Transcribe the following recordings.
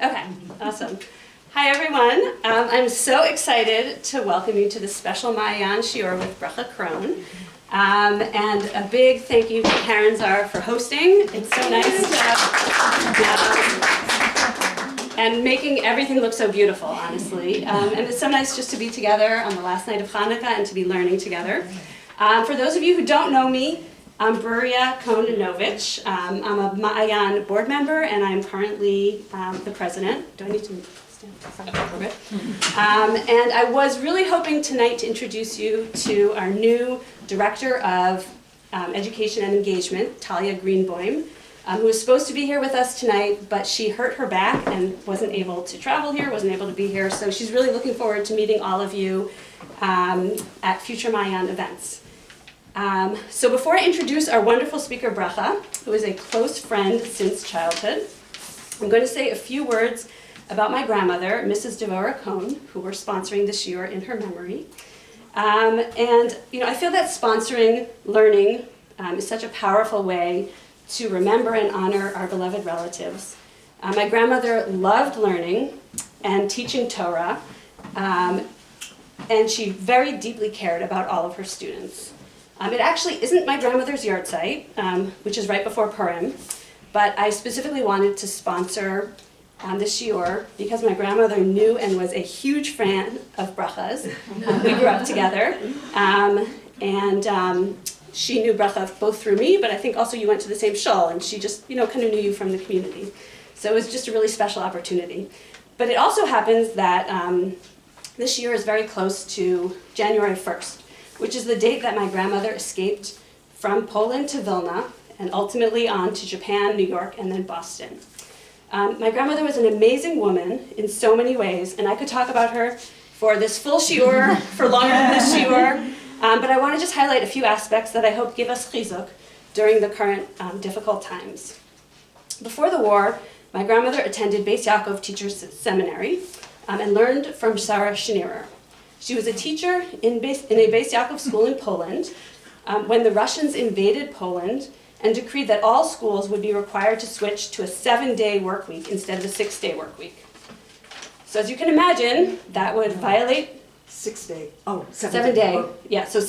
Okay, awesome. Hi everyone. I'm so excited to welcome you to this special Maayan shiur with Bracha Krohn. And a big thank you to Karen Zar for hosting. It's so nice to and making everything look so beautiful, honestly. And it's so nice just to be together on the last night of Chanukah and to be learning together. For those of you who don't know me, I'm Bruria Kohn-Novich. I'm a Maayan board member, and I'm currently the president. Do I need to stand a little bit? And I was really hoping tonight to introduce you to our new Director of Education and Engagement, Talia Greenboim, who was supposed to be here with us tonight, but she hurt her back and wasn't able to travel here, wasn't able to be here. So she's really looking forward to meeting all of you at future Maayan events. So before I introduce our wonderful speaker, Bracha, who is a close friend since childhood, I'm going to say a few words about my grandmother, Mrs. Devorah Cohn, who we're sponsoring this year in her memory. And I feel that sponsoring learning is such a powerful way to remember and honor our beloved relatives. My grandmother loved learning and teaching Torah, and she very deeply cared about all of her students. It actually isn't my grandmother's yahrzeit, which is right before Purim, but I specifically wanted to sponsor the shiur because my grandmother knew and was a huge fan of brachas. We grew up together, and she knew bracha both through me, but I think also you went to the same shul, and she just kind of knew you from the community. So it was just a really special opportunity. But it also happens that this shiur is very close to January 1st. Which is the date that my grandmother escaped from Poland to Vilna and ultimately on to Japan, New York, and then Boston. My grandmother was an amazing woman in so many ways, and I could talk about her for this full shiur, for longer than this shiur, but I want to just highlight a few aspects that I hope give us chizuk during the current difficult times. Before the war, my grandmother attended Beit Yaakov Teachers Seminary and learned from Sarah Schneerer. She was a teacher in a Beit Yaakov school in Poland when the Russians invaded Poland and decreed that all schools would be required to switch to a 7-day work week instead of a 6-day work week. So as you can imagine, that would violate 6-day. Oh, 7-day. Yeah, so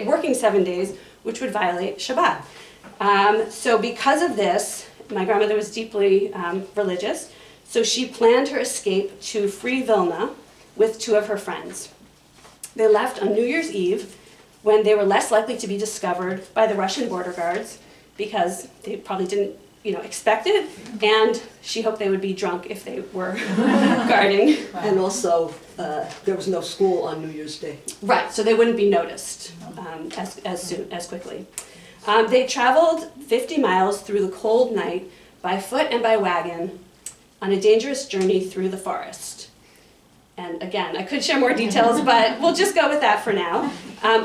working 7 days, which would violate Shabbat. So because of this, my grandmother was deeply religious, so she planned her escape to free Vilna with 2 of her friends. They left on New Year's Eve when they were less likely to be discovered by the Russian border guards because they probably didn't, expect it, and she hoped they would be drunk if they were guarding. And also, there was no school on New Year's Day. Right, so they wouldn't be noticed as quickly. They traveled 50 miles through the cold night by foot and by wagon on a dangerous journey through the forest. And again, I could share more details, but we'll just go with that for now.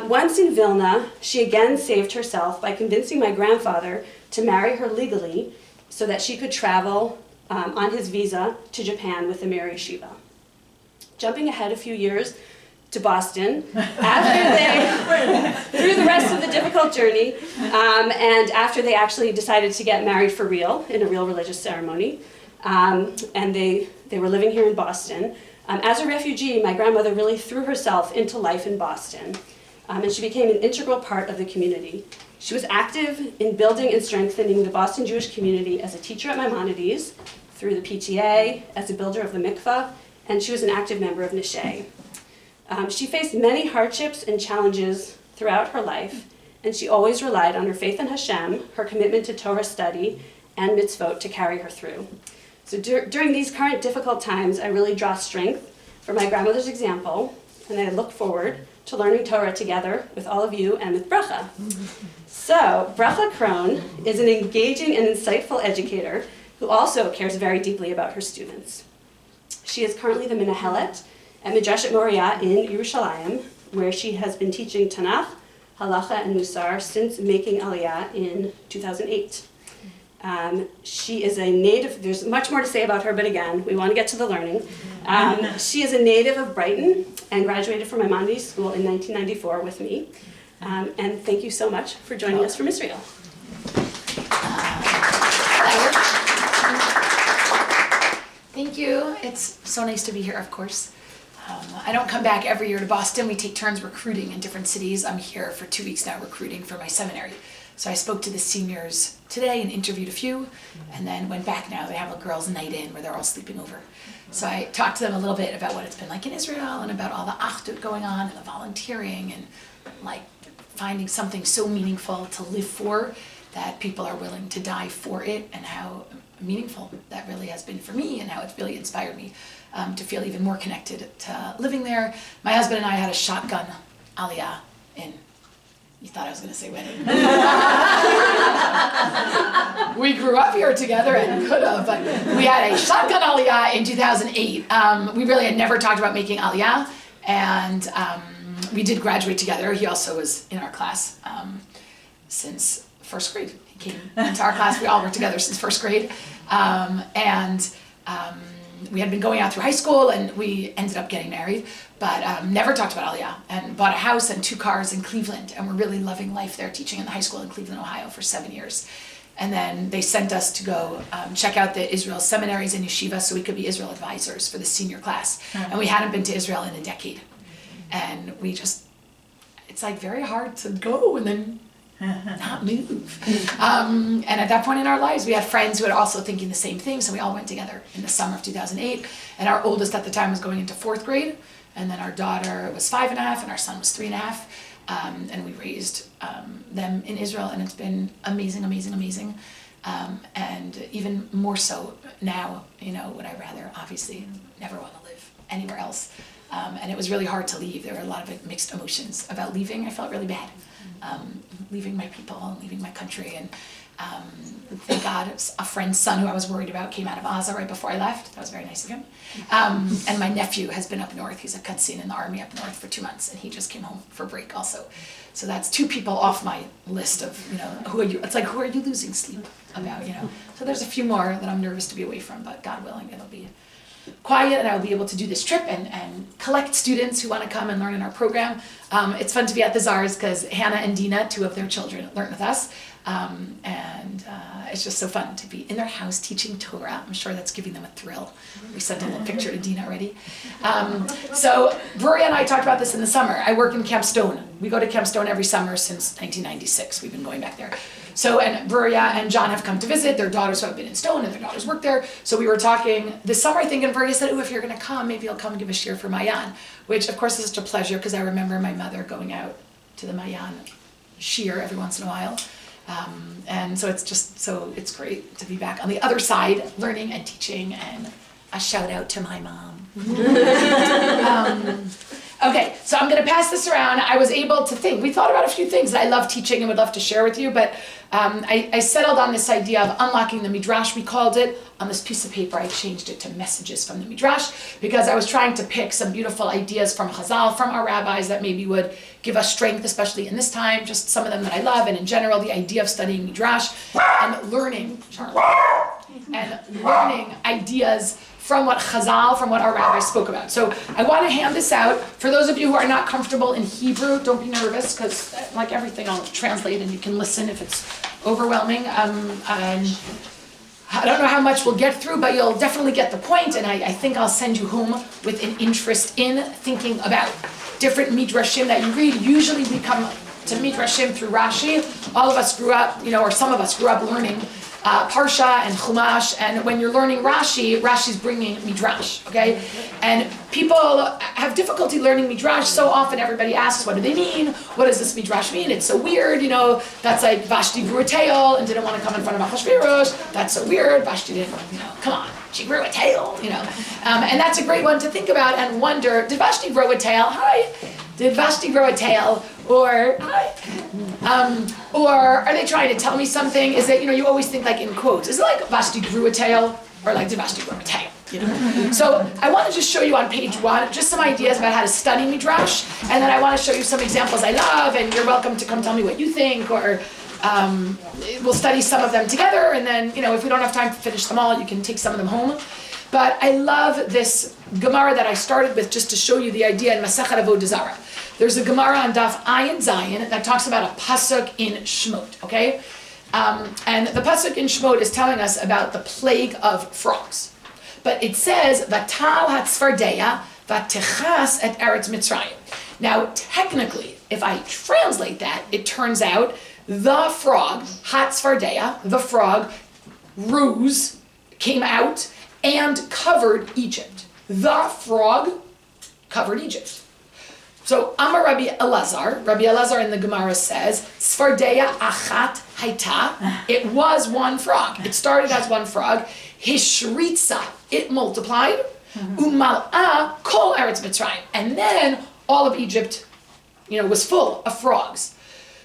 Once in Vilna, she again saved herself by convincing my grandfather to marry her legally so that she could travel on his visa to Japan with the Mir Yeshiva. Jumping ahead a few years to Boston, through the rest of the difficult journey, and after they actually decided to get married for real, in a real religious ceremony, and they were living here in Boston. As a refugee, my grandmother really threw herself into life in Boston, and she became an integral part of the community. She was active in building and strengthening the Boston Jewish community as a teacher at Maimonides, through the PTA, as a builder of the mikvah, and she was an active member of Nishay. She faced many hardships and challenges throughout her life, and she always relied on her faith in Hashem, her commitment to Torah study, and mitzvot to carry her through. So during these current difficult times, I really draw strength from my grandmother's example, and I look forward to learning Torah together with all of you and with Bracha. So, Bracha Krohn is an engaging and insightful educator who also cares very deeply about her students. She is currently the Menahelet at Midreshet Moriah in Yerushalayim, where she has been teaching Tanach, Halacha, and Mussar since making Aliya in 2008. She is a native, there's much more to say about her, but again, we want to get to the learning. She is a native of Brighton and graduated from Maimonides School in 1994 with me. And thank you so much for joining us from Israel. Thank you. It's so nice to be here, of course. I don't come back every year to Boston. We take turns recruiting in different cities. I'm here for 2 weeks now recruiting for my seminary. So I spoke to the seniors today and interviewed a few, and then went back now. They have a girls' night in where they're all sleeping over. So I talked to them a little bit about what it's been like in Israel and about all the achdut going on and the volunteering and like finding something so meaningful to live for that people are willing to die for it, and how meaningful that really has been for me and how it's really inspired me to feel even more connected to living there. My husband and I had a shotgun Aliya in, you thought I was going to say wedding. We grew up here together and could have, but we had a shotgun Aliya in 2008. We really had never talked about making Aliya, and we did graduate together. He also was in our class since first grade. He came into our class. We all worked together since first grade. We had been going out through high school, and we ended up getting married, but never talked about Aliya, and bought a house and 2 cars in Cleveland, and we're really loving life there, teaching in the high school in Cleveland, Ohio for 7 years. And then they sent us to go check out the Israel seminaries and Yeshiva so we could be Israel advisors for the senior class. And we hadn't been to Israel in a decade. And we just, it's like very hard to go and then not move. And at that point in our lives, we had friends who had also thinking the same thing, so we all went together in the summer of 2008. And our oldest at the time was going into 4th grade, and then our daughter was 5.5, and our son was 3.5. And we raised them in Israel, and it's been amazing, amazing, amazing. And even more so now, would I rather obviously never want to live anywhere else. And it was really hard to leave. There were a lot of mixed emotions about leaving. I felt really bad. Leaving my people and leaving my country, and thank God a friend's son who I was worried about came out of Gaza right before I left. That was very nice of him. And my nephew has been up north. He's a Katzin in the army up north for 2 months, and he just came home for break also. So that's 2 people off my list of, who are you? It's like, who are you losing sleep about, So there's a few more that I'm nervous to be away from, but God willing, it'll be quiet, and I will be able to do this trip and collect students who want to come and learn in our program. It's fun to be at the Czars because Hannah and Dina, 2 of their children, learn with us. And it's just so fun to be in their house teaching Torah. I'm sure that's giving them a thrill. We sent a little picture to Dina already. So Bruria and I talked about this in the summer. I work in Camp Stone. We go to Camp Stone every summer since 1996. We've been going back there. So, and Bruria and John have come to visit. Their daughters who have been in Stone, and their daughters work there. So we were talking this summer, I think, and Bruria said, if you're going to come, maybe you'll come and give a shiur for Mayan, which of course is such a pleasure because I remember my mother going out to the Mayan shiur every once in a while. And so it's great to be back on the other side, learning and teaching, and a shout out to my mom. Okay, so I'm going to pass this around. I was able to think. We thought about a few things that I love teaching and would love to share with you, but I settled on this idea of unlocking the Midrash, we called it. On this piece of paper, I changed it to messages from the Midrash because I was trying to pick some beautiful ideas from Chazal, from our rabbis that maybe would give us strength, especially in this time, just some of them that I love, and in general, the idea of studying Midrash and learning ideas from what Chazal, from what our rabbis spoke about. So I want to hand this out. For those of you who are not comfortable in Hebrew, don't be nervous, because like everything, I'll translate and you can listen if it's overwhelming. I don't know how much we'll get through, but you'll definitely get the point, and I think I'll send you home with an interest in thinking about different Midrashim that you read. Usually we come to Midrashim through Rashi. All of us grew up, or some of us grew up learning Parsha and Chumash, and when you're learning Rashi, Rashi's bringing Midrash, okay? And people have difficulty learning Midrash. So often everybody asks, what do they mean? What does this Midrash mean? It's so weird, that's like Vashti grew a tail and didn't want to come in front of Achashverosh. That's so weird. Vashti didn't, come on, she grew a tail, And that's a great one to think about and wonder, did Vashti grow a tail? Hi. Did Vashti grow a tail? Or are they trying to tell me something? Is it, you always think like in quotes. Is it like Vashti grew a tail? Or like did Vashti grow a tail? So I want to just show you on page 1 just some ideas about how to study Midrash. And then I want to show you some examples I love. And you're welcome to come tell me what you think. Or we'll study some of them together. And then, if we don't have time to finish them all, you can take some of them home. But I love this Gemara that I started with just to show you the idea in Masechet Avodah Zarah. There's a Gemara on Daf Ayin Zayin that talks about a pasuk in Shemot, okay? And the pasuk in Shemot is telling us about the plague of frogs. But it says, Vatal hatzfardeya, vatechas et eretz Mitzrayim. Now, technically, if I translate that, it turns out the frog, hatzfardeya, the frog, rose, came out, and covered Egypt. The frog covered Egypt. So, Amar Rabbi Elazar in the Gemara says, Sfardeya achat haita, it was one frog. It started as one frog. Hishritza, it multiplied. Umal'a kol eretz Mitzrayim. And then all of Egypt, was full of frogs.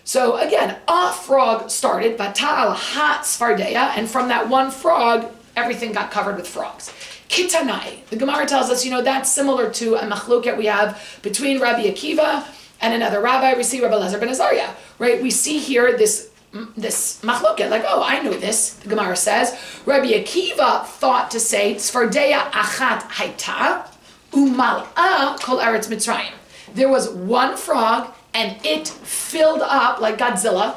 So again, a frog started, Batal hat Sfardeya, and from that one frog, everything got covered with frogs. Kitanai, the Gemara tells us, that's similar to a machloket we have between Rabbi Akiva and another rabbi. We see Rabbi Elazar ben Azariah, right? We see here this machloket, like, oh, I know this. The Gemara says, Rabbi Akiva thought to say, Sfardeya achat haita, umal'a kol eretz Mitzrayim. There was one frog, and it filled up, like Godzilla,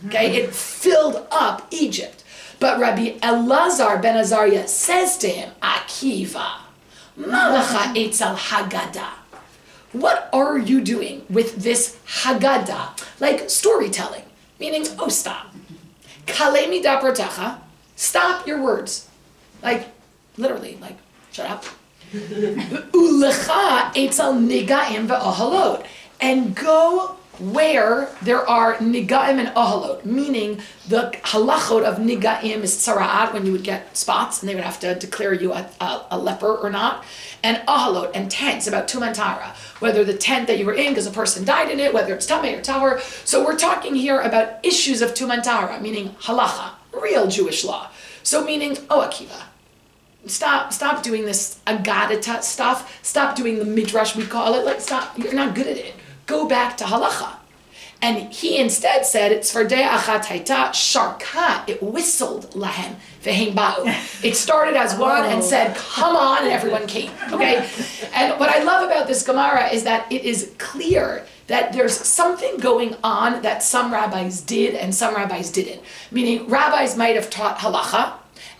okay? It filled up Egypt. But Rabbi Elazar ben Azariah says to him, Akiva, malacha etzel Haggadah. What are you doing with this Haggadah? Like storytelling, meaning, oh, stop. Kalemi da protecha, stop your words. Like, literally, like, shut up. Ulecha etzel nigaim ve'ohalot. And go where there are nigaim and ohalot, meaning the halachot of nigaim is tzara'at, when you would get spots and they would have to declare you a leper or not, and ohalot and tents about tumantara, whether the tent that you were in because a person died in it, whether it's tamei or tahor. So we're talking here about issues of tumantara, meaning halacha, real Jewish law. So meaning, oh, Akiva, stop doing this agadita stuff, stop doing the midrash, we call it, like, stop, you're not good at it. Go back to halacha. And he instead said, it's Sfardeya achat haita sharka, it whistled lahem vehem ba'u. It started as one and said, come on, and everyone came, okay? And what I love about this Gemara is that it is clear that there's something going on that some rabbis did and some rabbis didn't. Meaning, rabbis might have taught halacha,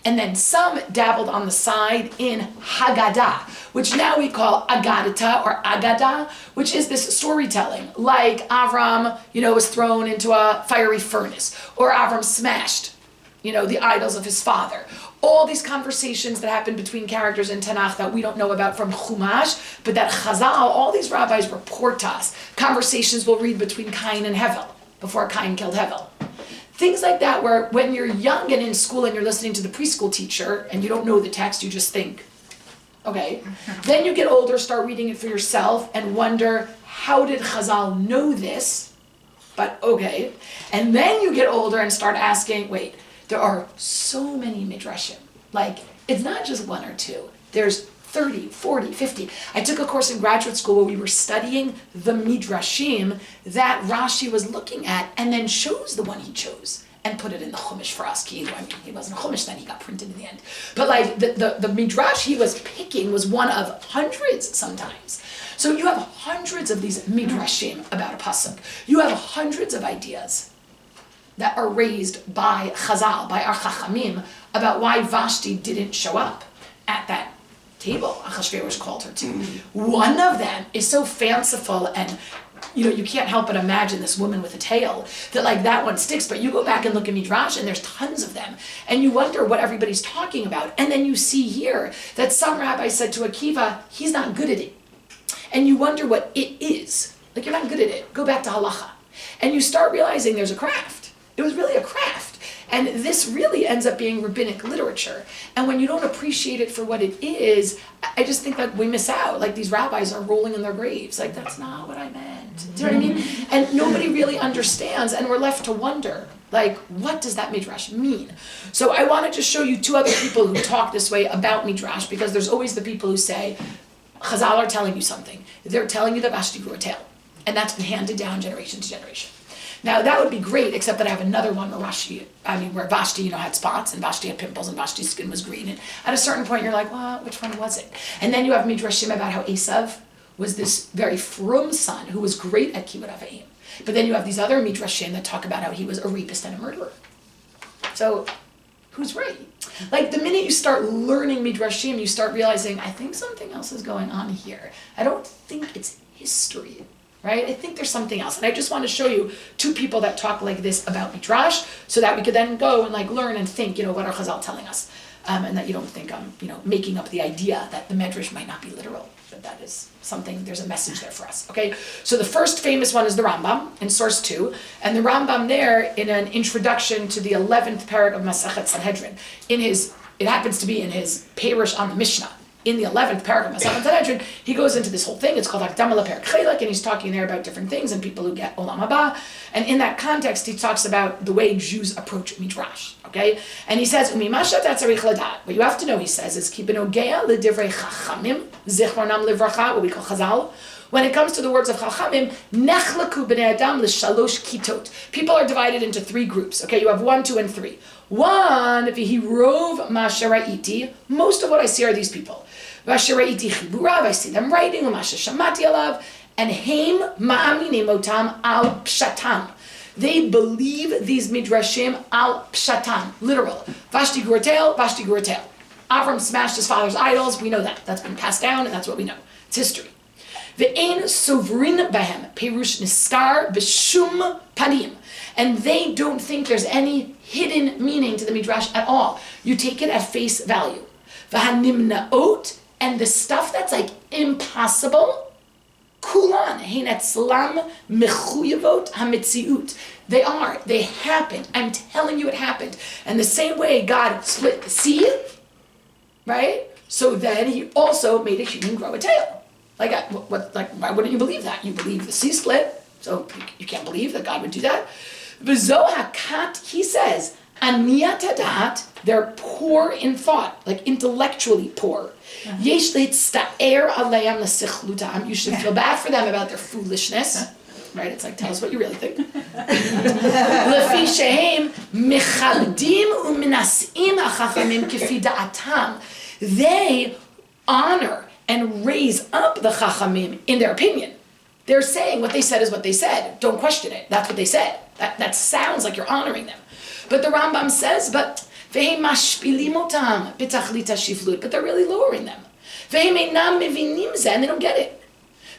and then some dabbled on the side in Haggadah, which now we call Agadita or Agadah, which is this storytelling. Like Avram, was thrown into a fiery furnace, or Avram smashed, the idols of his father. All these conversations that happen between characters in Tanach that we don't know about from Chumash, but that Chazal, all these rabbis report to us. Conversations we'll read between Cain and Hevel, before Cain killed Hevel. Things like that, where when you're young and in school and you're listening to the preschool teacher and you don't know the text, you just think, okay. Then you get older, start reading it for yourself and wonder, how did Chazal know this? But okay. And then you get older and start asking, wait, there are so many midrashim. Like, it's not just one or two. There's 30, 40, 50. I took a course in graduate school where we were studying the midrashim that Rashi was looking at and then chose the one he chose and put it in the Chumash for us. He wasn't a Chumash then, he got printed in the end. But like the midrash he was picking was one of hundreds sometimes. So you have hundreds of these midrashim about a pasuk. You have hundreds of ideas that are raised by Chazal, by our Chachamim, about why Vashti didn't show up at that table Achashverosh called her to. One of them is so fanciful, and you can't help but imagine this woman with a tail, that like that one sticks. But you go back and look at Midrash and there's tons of them, and you wonder what everybody's talking about. And then you see here that some rabbi said to Akiva, he's not good at it, and you wonder what it is. Like, you're not good at it, go back to halacha. And you start realizing there's a craft. It was really a craft. And this really ends up being rabbinic literature. And when you don't appreciate it for what it is, I just think that we miss out. Like, these rabbis are rolling in their graves. Like, that's not what I meant. Do you know what I mean? And nobody really understands, and we're left to wonder, like, what does that midrash mean? So I want to just show you two other people who talk this way about midrash, because there's always the people who say, Chazal are telling you something. They're telling you that Vashti grew a tail. And that's been handed down generation to generation. Now, that would be great, except that I have another one where Vashti, had spots, and Vashti had pimples, and Vashti's skin was green. And at a certain point, you're like, well, which one was it? And then you have midrashim about how Esav was this very frum son who was great at kibbud avayim. But then you have these other midrashim that talk about how he was a rapist and a murderer. So, who's right. Like the minute you start learning Midrashim, you start realizing, I think something else is going on here. I don't think it's history, right? I think there's something else. And I just want to show you two people that talk like this about Midrash so that we could then go and like learn and think, what are Chazal telling us? And that you don't think I'm, making up the idea that the Medrash might not be literal. But that is something, there's a message there for us, okay? So the first famous one is the Rambam in source 2. And the Rambam there, in an introduction to the 11th parak of Masachet Sanhedrin, it happens to be in his Perush on the Mishnah, in the 11th parak of Masachet Sanhedrin, he goes into this whole thing. It's called Hakdama LaPerak Chelek, and he's talking there about different things and people who get Olam Haba. And in that context, he talks about the way Jews approach Midrash, okay? And he says, Umimasha tatzarich ladat. What you have to know, he says, is ki benogea l'divrei chachamim, zichronam livracha, what we call Chazal. When it comes to the words of Chachamim, nechlaku b'nei adam l'shalosh kitot. People are divided into 3 groups, okay? You have 1, 2, and 3. 1, v'hi rov ma shara'iti. Most of what I see are these people. V'shara'iti chiburav, I see them writing, u'masha shamati alav, and heim ma'aminim otam al pshatam. They believe these midrashim al pshatam, literal. Vashti guratel, Vashti guratel. Avram smashed his father's idols, we know that. That's been passed down, and that's what we know. It's history. Ve'ein sovrin bahem, perush niskar b'shum panim. And they don't think there's any hidden meaning to the midrash at all. You take it at face value. V'hanimnaot, and the stuff that's like impossible, kulan, hein etzlam mechuyavot hametziut. They happened. I'm telling you it happened. And the same way God split the sea, right? So then he also made a human grow a tail. Why wouldn't you believe that? You believe the sea split, so you can't believe that God would do that. V'zo hakat, he says, aniyat hadat, they're poor in thought, like intellectually poor. Yesh leitzta'er aleim l'sichlutam, you should feel bad for them about their foolishness. Right, it's like, tell us what you really think. Lefi shehem mechabdim u'minas'im hachachamim kefi da'atam. They honor and raise up the Chachamim in their opinion. They're saying what they said is what they said. Don't question it. That's what they said. That sounds like you're honoring them. But the Rambam says, but they're really lowering them. And they don't get it.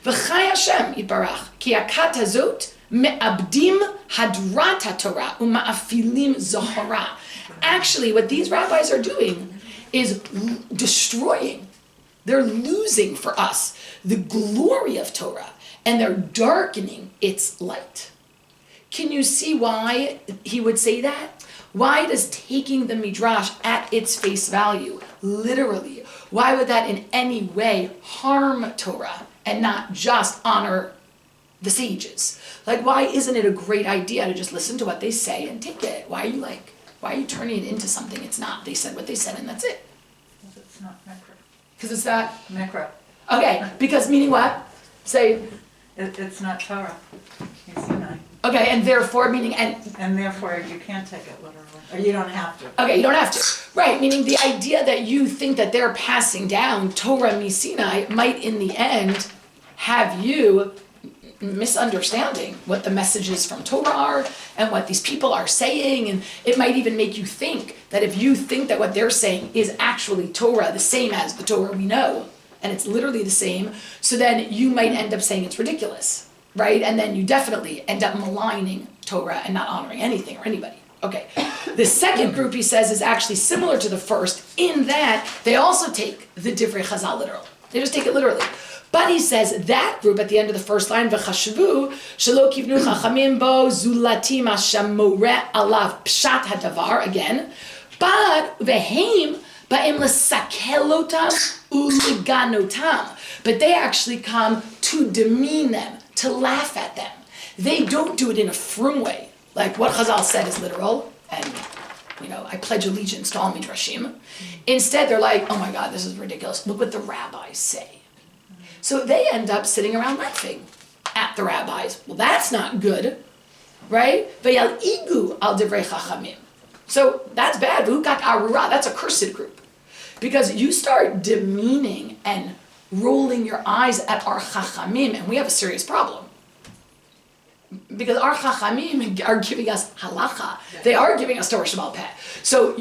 V'chai Hashem yibarach ki akat hazot me'abdim hadrat haTorah u'ma'afilim zohara. Actually, what these rabbis are doing is destroying. They're losing for us the glory of Torah, and they're darkening its light. Can you see why he would say that? Why does taking the Midrash at its face value, literally, why would that in any way harm Torah and not just honor the sages? Like, why isn't it a great idea to just listen to what they say and take it? Why are you turning it into something it's not? They said what they said and that's it. It's not Mekra. Because it's not? Mekra. Okay, because meaning what? Say. It's not Torah. It's Sinai. Okay, and therefore meaning and therefore you can't take it literally. Or you don't have to. Okay, you don't have to. Right, meaning the idea that you think that they're passing down Torah Sinai might in the end have you misunderstanding what the messages from Torah are and what these people are saying, and it might even make you think that if you think that what they're saying is actually Torah, the same as the Torah we know, and it's literally the same, so then you might end up saying it's ridiculous, right? And then you definitely end up maligning Torah and not honoring anything or anybody. Okay, the second group, he says, is actually similar to the first in that they also take the Divrei Chazal literal. They just take it literally. But he says that group at the end of the first line, v'chashvu shelo kivnu chachamim bo zulatim hashem moreh alav pshat hadavar, again. But v'heim ba'im l'sakelotam u'liganotam. But they actually come to demean them, to laugh at them. They don't do it in a frum way, like what Chazal said is literal, and I pledge allegiance to all midrashim. Instead, they're like, oh my God, this is ridiculous. Look what the rabbis say. So they end up sitting around laughing at the rabbis. Well, that's not good, right? V'yal igu al divrei chachamim. So that's bad. V'hukat arura, that's a cursed group. Because you start demeaning and rolling your eyes at our chachamim, and we have a serious problem. Because our chachamim are giving us halacha. They are giving us Torah Shemal Peh. So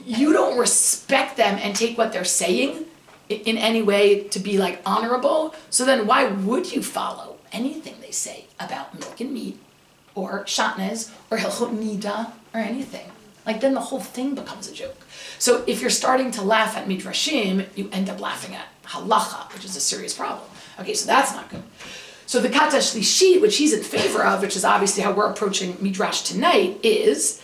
you don't respect them and take what they're saying in any way to be like honorable, so then why would you follow anything they say about milk and meat or shatnez or hilchot nida or anything? Like then the whole thing becomes a joke. So if you're starting to laugh at midrashim, you end up laughing at halacha, which is a serious problem. Okay, so that's not good. So the kata shlishit, which he's in favor of, which is obviously how we're approaching midrash tonight, is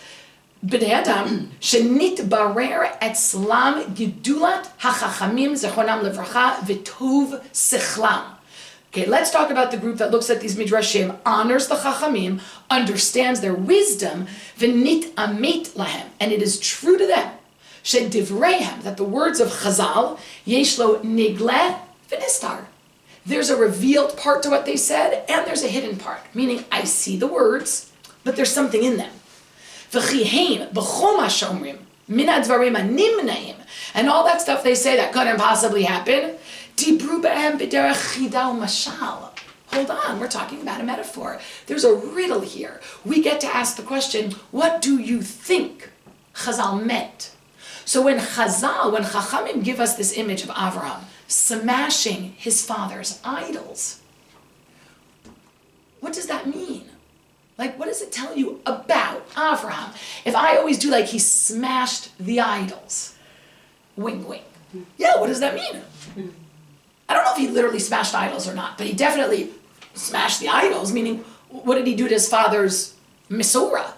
b'nei adam shenit barer etzlam gedulat hachachamim zechronam levracha v'tov sichlam. Okay, let's talk about the group that looks at these midrashim, honors the chachamim, understands their wisdom, v'nit amit lahem, and it is true to them, shedivreihem, that the words of Chazal, yeshlo nigle v'nistar. There's a revealed part to what they said, and there's a hidden part, meaning I see the words, but there's something in them. V'chihein b'chol ma shomrim, min hadvarim hanimnaim, and all that stuff they say that couldn't possibly happen, dibru b'hem b'derech chida u'mashal. Hold on, we're talking about a metaphor. There's a riddle here. We get to ask the question, what do you think Chazal meant? So when Chachamim give us this image of Avraham smashing his father's idols, what does that mean? Like, what does it tell you about Avraham? If I always do like he smashed the idols, wink, wink. Yeah, what does that mean? I don't know if he literally smashed idols or not, but he definitely smashed the idols, meaning what did he do to his father's Mesorah?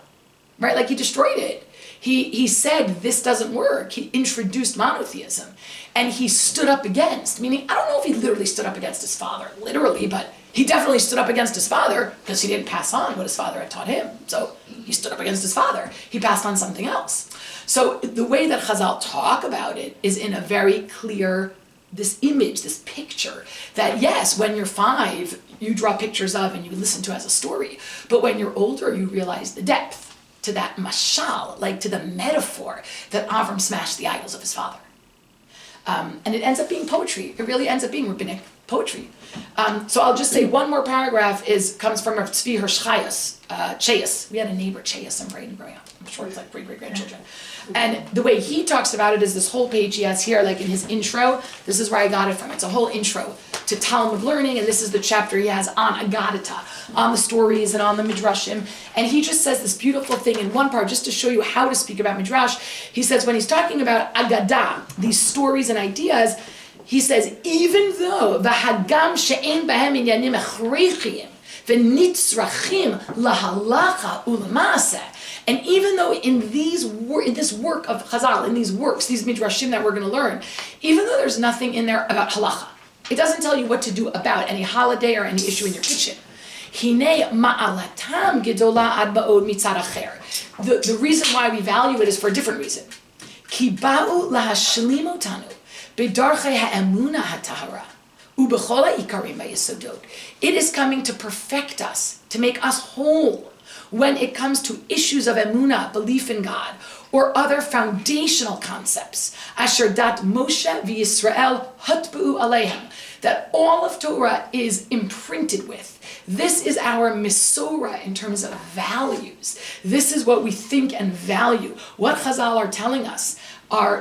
Right, like he destroyed it. He said this doesn't work. He introduced monotheism. And he stood up against, meaning I don't know if he literally stood up against his father, literally, but he definitely stood up against his father because he didn't pass on what his father had taught him. So he stood up against his father. He passed on something else. So the way that Chazal talk about it is in a very clear, this image, this picture, that yes, when you're 5, you draw pictures of and you listen to as a story. But when you're older, you realize the depth to that mashal, like to the metaphor that Avram smashed the idols of his father. And it ends up being poetry. It really ends up being rabbinic poetry. So I'll just say one more paragraph comes from Rav Tzvi Hirsch Chayes. We had a neighbor, Chayes, I'm afraid, growing up. I'm sure it's like great-great-grandchildren. And the way he talks about it is this whole page he has here, like in his intro. This is where I got it from. It's a whole intro to Talmud learning, and this is the chapter he has on Agadata, on the stories and on the Midrashim. And he just says this beautiful thing in one part, just to show you how to speak about Midrash. He says when he's talking about Agadah, these stories and ideas, he says, even though v'hagam she'en bahem inyanim echreichim v'nitzrachim lahalacha u'lamaaseh, and even though in this work of Chazal, in these works, these midrashim that we're going to learn, even though there's nothing in there about halacha, it doesn't tell you what to do about any holiday or any issue in your kitchen. Hinei ma'alatam gedola ad ba'od mitzad acher. The reason why we value it is for a different reason. Ki ba'u lahashlim otanu b'darchei ha'emuna hatahara u'b'chol ha'ikarim ha'yesodot. It is coming to perfect us, to make us whole when it comes to issues of emunah, belief in God, or other foundational concepts. Asher dat Moshe v'Yisrael hatba'u aleihem, that all of Torah is imprinted with. This is our Mesorah in terms of values. This is what we think and value. What Chazal are telling us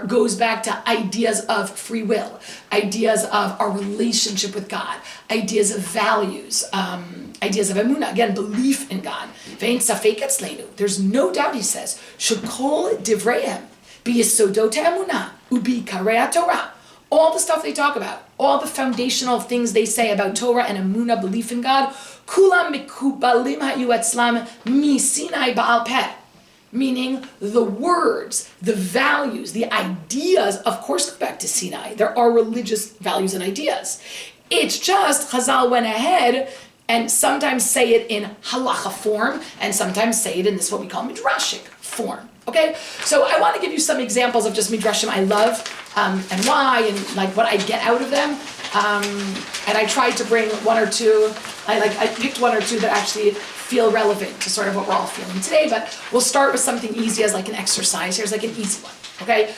goes back to ideas of free will, ideas of our relationship with God, ideas of values, ideas of emunah, again, belief in God. Ve'en safek etzleinu. There's no doubt, he says, shekol divreihem b'yesodot ha'emunah u'bikarei Torah. All the stuff they talk about, all the foundational things they say about Torah and emunah, belief in God, kulam mikubalim ha'yu etzlam mi Sinai ba'al peh. Meaning the words, the values, the ideas, of course, go back to Sinai. There are religious values and ideas. It's just Chazal went ahead and sometimes say it in halacha form and sometimes say it in this what we call midrashic form. Okay, so I want to give you some examples of just midrashim I love and why and like what I get out of them. And I tried to bring one or two. I picked one or two that actually feel relevant to sort of what we're all feeling today. But we'll start with something easy as like an exercise. Here's like an easy one. Okay,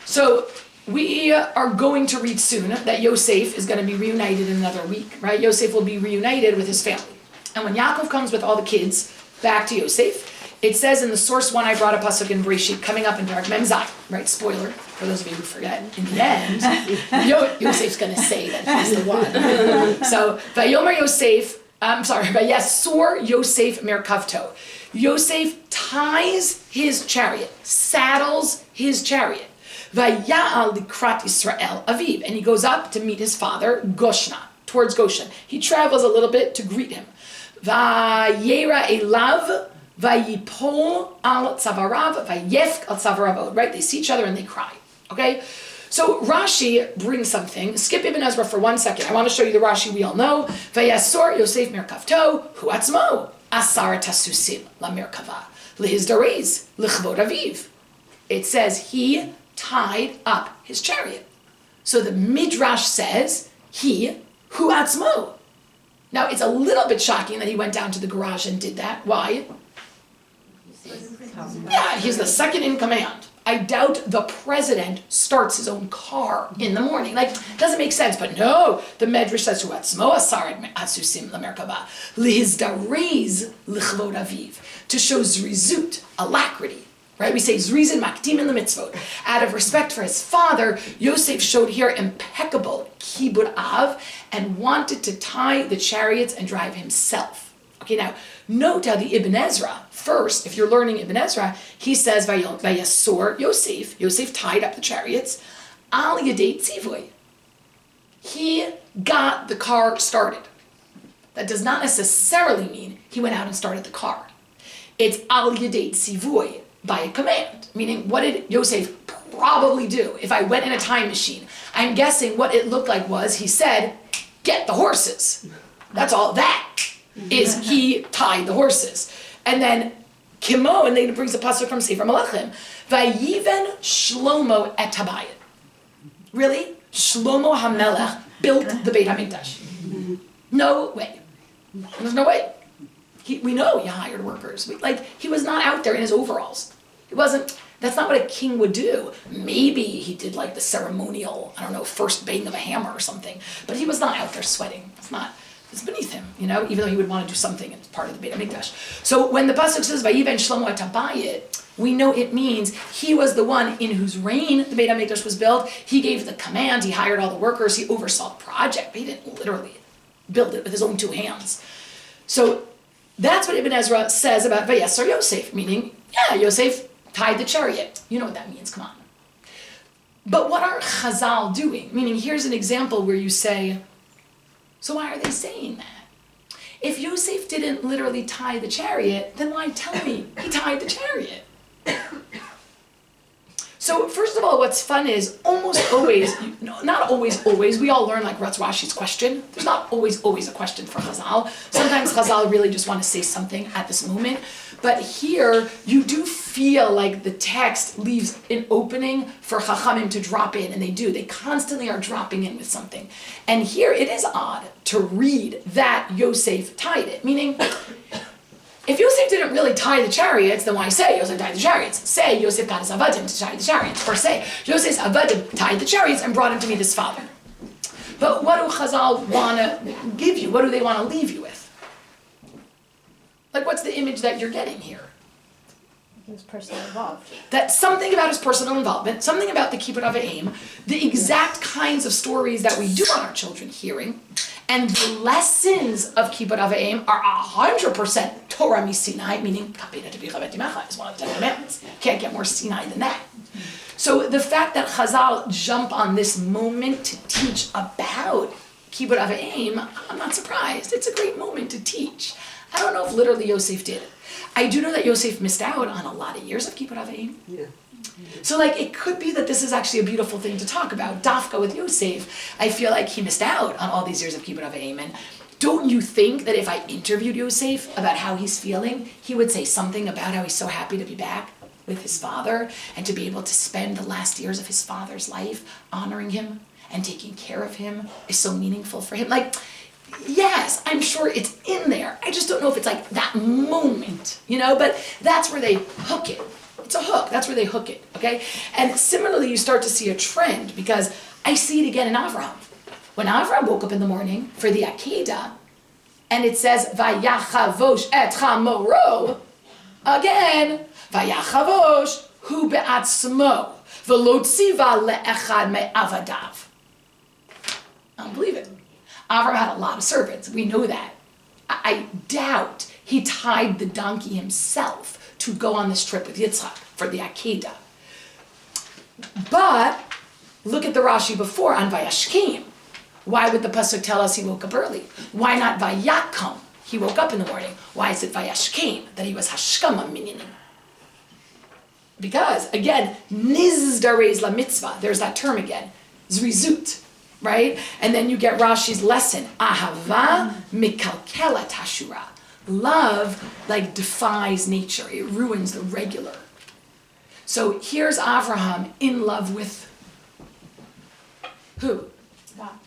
so we are going to read soon that Yosef is going to be reunited in another week. Right, Yosef will be reunited with his family, and when Yaakov comes with all the kids back to Yosef, It says in the source one, I brought a pasuk in Bereshit coming up in Parak Mem Zayin, right? Spoiler for those of you who forget. In the end, Yosef's going to say that he's the one. So, Vayomer Yosef, Vayasor Yosef Merkavto. Yosef ties his chariot, saddles his chariot. Vaya'al likrat Yisrael Aviv, and he goes up to meet his father, Goshna, towards Goshen. He travels a little bit to greet him. Vayera elav, vayipol al tzavarav, vayefk al tzavarav. Right? They see each other and they cry. Okay? So Rashi brings something. Skip Ibn Ezra for 1 second. I want to show you the Rashi we all know. Vayasor Yosef merkavto hu atzmo asar tasusim la merkava lehizdarez lichvod aviv. It says he tied up his chariot. So the Midrash says he hu atzmo. Now it's a little bit shocking that he went down to the garage and did that. Why? Yeah, he's the second in command. I doubt the president starts his own car in the morning. Like, doesn't make sense, but no, the Medrash says, hu atzmo asar asusim lamerkava, lihizdarez lichvod aviv, to show zrizut, alacrity. Right? We say zrizin makdim in the mitzvot. Out of respect for his father, Yosef showed here impeccable kibud av and wanted to tie the chariots and drive himself. Okay, now, note how the Ibn Ezra, first, if you're learning Ibn Ezra, he says, Vayasor Yosef, Yosef tied up the chariots, al yadei tzivoy. He got the car started. That does not necessarily mean he went out and started the car. It's al yadei tzivoy, by a command. Meaning, what did Yosef probably do? If I went in a time machine, I'm guessing what it looked like was he said, get the horses. That's all that is. He tied the horses. And then Kimo, and then it brings a pasuk from Sefer Malachim, Vayiven Shlomo et Habayit. Really? Shlomo HaMelech built the Beit Midrash. No way. There's no way. We know he hired workers. He was not out there in his overalls. It wasn't, that's not what a king would do. Maybe he did the ceremonial, first bang of a hammer or something, but he was not out there sweating. It's beneath him, even though he would want to do something as part of the Beit Midrash. So when the pasuk says, Vayiven Shlomo et Habayit, we know it means he was the one in whose reign the Beit Midrash was built. He gave the command, he hired all the workers, he oversaw the project, but he didn't literally build it with his own 2 hands. So that's what Ibn Ezra says about Vayasor Yosef, meaning, Yosef tied the chariot. You know what that means, come on. But what are Chazal doing? Meaning, here's an example where you say, so why are they saying that? If Yosef didn't literally tie the chariot, then why tell me he tied the chariot? So first of all, what's fun is almost always, not always, we all learn what's Rashi's question. There's not always a question for Chazal. Sometimes Chazal really just want to say something at this moment. But here, you do feel like the text leaves an opening for Chachamim to drop in, and they do. They constantly are dropping in with something. And here, it is odd to read that Yosef tied it, meaning, if Yosef didn't really tie the chariots, then why say Yosef tied the chariots? Say Yosef got his avadim to tie the chariots. Or say Yosef's avadim tied the chariots and brought him to meet his father. But what do Chazal want to give you? What do they want to leave you with? What's the image that you're getting here? He was personally involved. That something about his personal involvement, something about the kibbud av v'em, the exact kinds of stories that we do want our children hearing, and the lessons of kibbud av v'em are 100% Torah miSinai, meaning is one of the 10 commandments. Can't get more Sinai than that. So the fact that Chazal jump on this moment to teach about kibbud av v'em, I'm not surprised. It's a great moment to teach. I don't know if literally Yosef did. I do know that Yosef missed out on a lot of years of kibbud av v'em. Yeah. So it could be that this is actually a beautiful thing to talk about. Dafka with Yosef, I feel like he missed out on all these years of kibbud av v'em. And don't you think that if I interviewed Yosef about how he's feeling, he would say something about how he's so happy to be back with his father and to be able to spend the last years of his father's life honoring him and taking care of him is so meaningful for him. Yes, I'm sure it's in there. I just don't know if it's that moment, but that's where they hook it. It's a hook. That's where they hook it, okay? And similarly, you start to see a trend because I see it again in Avraham. When Avraham woke up in the morning for the Akedah, and it says, Vayachavosh et chamoro, Again, vayachavosh hu be'atzmo v'lo tziva le'echad me'avadav. I don't believe it. Avram had a lot of servants. We know that. I doubt he tied the donkey himself to go on this trip with Yitzchak for the Akedah. But look at the Rashi before on Vayashkim. Why would the pasuk tell us he woke up early? Why not Vayakom? He woke up in the morning. Why is it Vayashkim that he was Hashkama minyanim? Because again, nizdarez la mitzvah. There's that term again, zrizut, right? And then you get Rashi's lesson, ahava mikalkelat hashura. Love defies nature. It ruins the regular. So here's Avraham in love with who?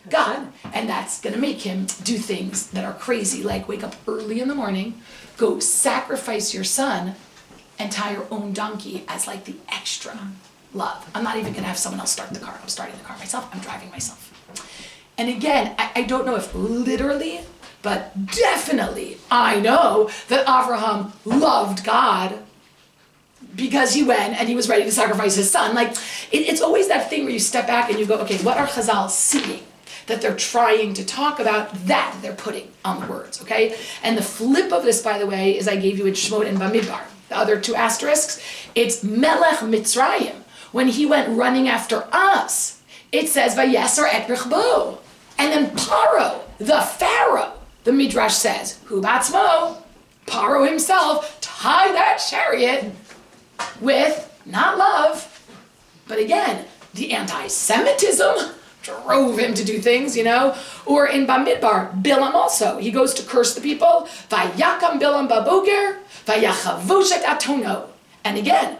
God. And that's going to make him do things that are crazy, like wake up early in the morning, go sacrifice your son, and tie your own donkey as the extra love. I'm not even going to have someone else start the car. I'm starting the car myself. I'm driving myself. And again, I don't know if literally, but definitely I know that Avraham loved God because he went and he was ready to sacrifice his son. It's always that thing where you step back and you go, okay, what are Chazal seeing that they're trying to talk about that they're putting on the words, okay? And the flip of this, by the way, is I gave you in Shemot and Bamidbar. The other two asterisks, it's Melech Mitzrayim. When he went running after us, it says, Vayeser et Rivkah. And then Paro, the Pharaoh, the Midrash says, Hu batzmo, Paro himself, tied that chariot with, not love, but again, the anti-Semitism drove him to do things, Or in Bamidbar, Bilam also, he goes to curse the people, Vayakam Bilam baboger, Vayachavosh et atono. And again,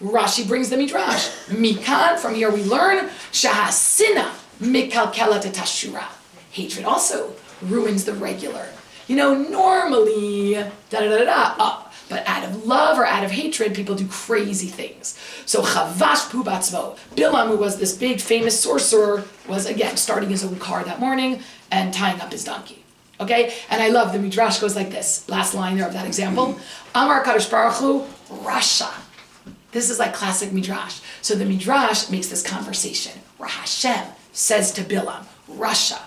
Rashi brings the Midrash. Mikan, from here we learn, Shahasina mikalkelat et hashura. Hatred also ruins the regular. Normally, but out of love or out of hatred, people do crazy things. So Chavash Pubatzmo, Bilam, who was this big famous sorcerer, was again starting his own car that morning and tying up his donkey. Okay? And I love the Midrash goes like this. Last line there of that example. Amar Kadosh Baruch Hu, Rasha. This is classic Midrash. So the Midrash makes this conversation where Hashem says to Bilam, Rasha,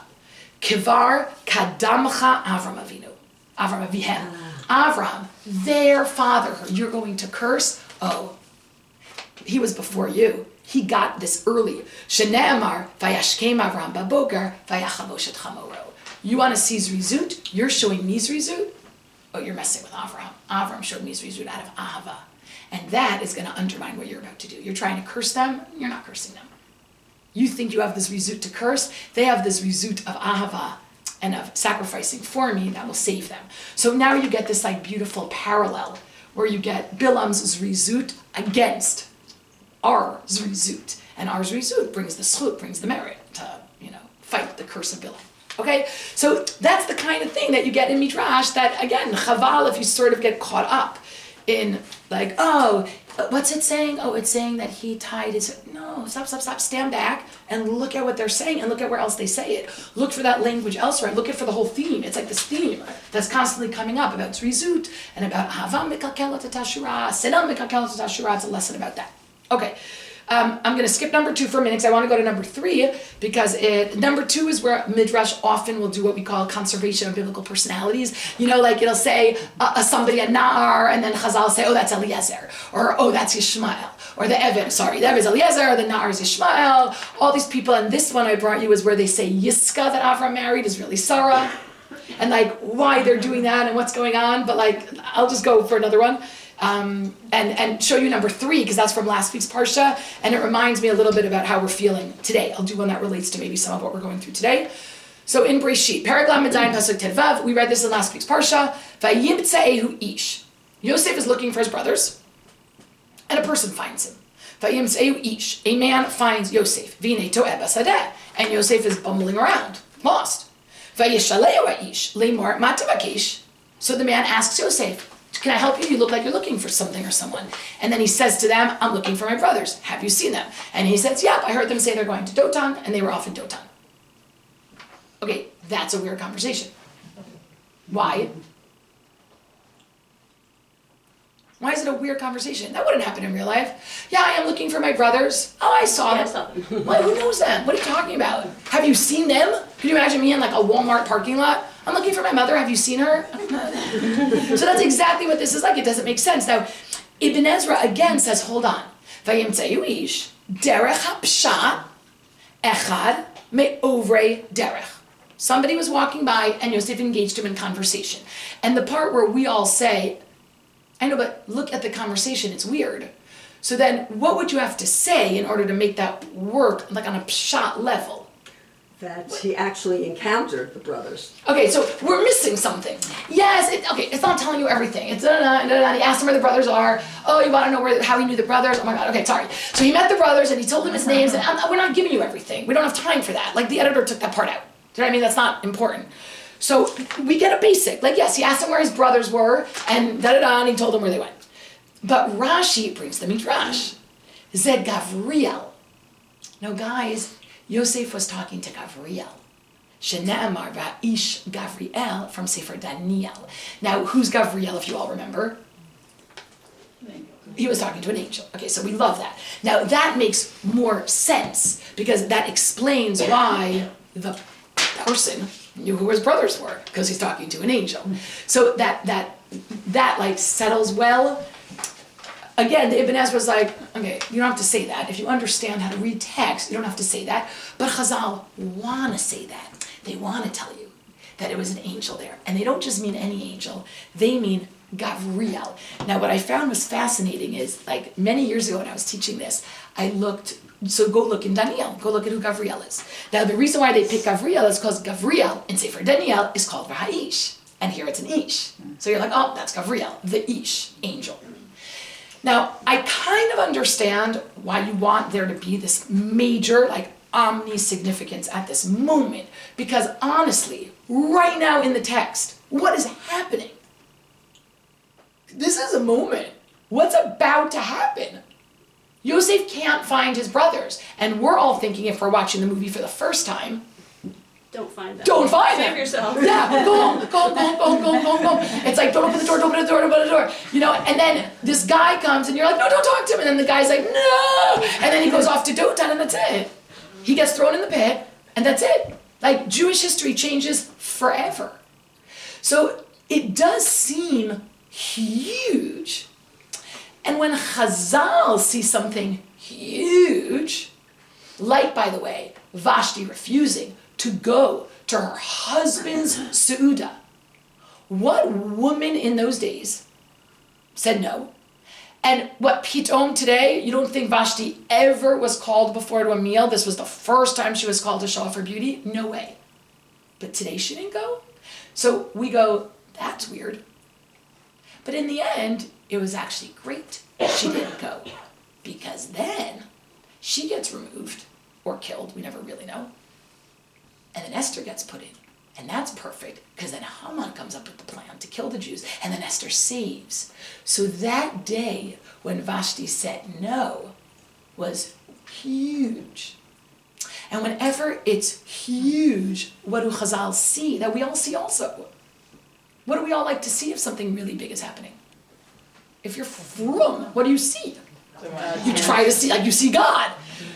Kivar Kadamcha Avram Avinu. Avram Avihem. Avram, their father, you're going to curse? Oh, he was before you. He got this early. Shene'emar, Vayashkem Avram Baboker, Vayachavosh et chamoro. You want to see Zrizut? You're showing me Zrizut? Oh, you're messing with Avram. Avram showed me Zrizut out of Ahava. And that is going to undermine what you're about to do. You're trying to curse them, you're not cursing them. You think you have this Zrizut to curse, they have this Zrizut of Ahava and of sacrificing for me that will save them. So now you get this beautiful parallel where you get Bilam's Zrizut against our Zrizut. And our Zrizut brings the schut, brings the merit to, fight the curse of Bilam. Okay? So that's the kind of thing that you get in Midrash that, again, Chaval, if you sort of get caught up in what's it saying? Oh, it's saying that he tied his... No, stop. Stand back and look at what they're saying and look at where else they say it. Look for that language elsewhere. Look for the whole theme. It's this theme that's constantly coming up about Zrizut and about Ahavam Mikalkelat Tashura, Sinam Mikalkelat Tashura. It's a lesson about that. Okay. I'm going to skip number 2 for a minute because I want to go to number 3 because number 2 is where Midrash often will do what we call conservation of biblical personalities. It'll say somebody a Na'ar and then Chazal say, oh, that's Eliezer, or oh, that's Yishmael, or the Evan is Eliezer, or the Na'ar is Yishmael, all these people. And this one I brought you is where they say Yitzchak that Avram married is really Sarah, and why they're doing that and what's going on. But I'll just go for another one. And show you number 3 because that's from last week's Parsha and it reminds me a little bit about how we're feeling today. I'll do one that relates to maybe some of what we're going through today. So in Breshit, Perek Lamed Zayin Pasuk Tedvav, we read this in last week's Parsha. Vayimtze'ehu ish. Yosef is looking for his brothers and a person finds him. Vayimtze'ehu ish. A man finds Yosef. V'nei to'eh basadeh. And Yosef is bumbling around, lost. Vayishaleu ish. Leimor matavakesh. So the man asks Yosef, can I help you? You look like you're looking for something or someone. And then he says to them, I'm looking for my brothers. Have you seen them? And he says, yep, I heard them say they're going to Dotan, and they were off in Dotan. Okay, that's a weird conversation. Why? Why is it a weird conversation? That wouldn't happen in real life. Yeah, I am looking for my brothers. Oh, I saw Yeah, I them. saw them. Well, who knows them? What are you talking about? Have you seen them? Can you imagine me in like a Walmart parking lot? I'm looking for my mother. Have you seen her? So that's exactly what this is like. It doesn't make sense. Now, Ibn Ezra again says, hold on. Vayimtzeu ish derech hapshat echad me'ovrei derech. Somebody was walking by and Yosef engaged him in conversation. And the part where we all say, I know, but look at the conversation, it's weird. So then what would you have to say in order to make that work like on a pshat level? That he actually encountered the brothers. Okay, so we're missing something. Yes, it's not telling you everything. It's da-da-da, da-da-da. He asked him where the brothers are. Oh, you want to know how he knew the brothers? Oh my God, okay, sorry. So he met the brothers and he told them his names, and we're not giving you everything. We don't have time for that. Like the editor took that part out. Do you know what I mean? That's not important. So we get a basic, like yes, he asked him where his brothers were, and da-da-da, and he told them where they went. But Rashi brings the Midrash. Zed Gavriel. Now guys, Yosef was talking to Gavriel. Shene'emar va'ish Gavriel from Sefer Daniel. Now, who's Gavriel, if you all remember? He was talking to an angel. Okay, so we love that. Now, that makes more sense, because that explains why the person knew who his brothers were, because he's talking to an angel. So that like settles well. Again, the Ibn Ezra was like, okay, you don't have to say that. If you understand how to read text, you don't have to say that. But Chazal want to say that. They want to tell you that it was an angel there. And they don't just mean any angel. They mean Gavriel. Now, what I found was fascinating is, like, many years ago when I was teaching this, I looked, so go look in Daniel. Go look at who Gavriel is. Now, the reason why they pick Gavriel is because Gavriel in Sefer Daniel is called Vaha'ish. And here it's an Ish. So you're like, oh, that's Gavriel, the Ish, angel. Now, I kind of understand why you want there to be this major, like, omni-significance at this moment. Because honestly, right now in the text, what is happening? This is a moment. What's about to happen? Yosef can't find his brothers. And we're all thinking, if we're watching the movie for the first time, Don't find them. don't find them. Save yourself. Yeah, go home, go home, go home, go home, go home, go home. It's like, don't open the door, don't open the door, don't open the door. You know, and then this guy comes and you're like, no, don't talk to him. And then the guy's like, no. And then he goes off to Dotan and that's it. He gets thrown in the pit and that's it. Like, Jewish history changes forever. So it does seem huge. And when Chazal sees something huge, like, by the way, Vashti refusing to go to her husband's Seudah. What woman in those days said no? And what Pitom today, you don't think Vashti ever was called before to a meal? This was the first time she was called to show off her beauty? No way. But today she didn't go? So we go, that's weird. But in the end, it was actually great she didn't go. Because then she gets removed or killed, we never really know. And then Esther gets put in. And that's perfect, because then Haman comes up with the plan to kill the Jews, and then Esther saves. So that day when Vashti said no was huge. And whenever it's huge, what do Chazal see? That we all see also. What do we all like to see if something really big is happening? If you're frum, what do you see? You try to see, like you see God.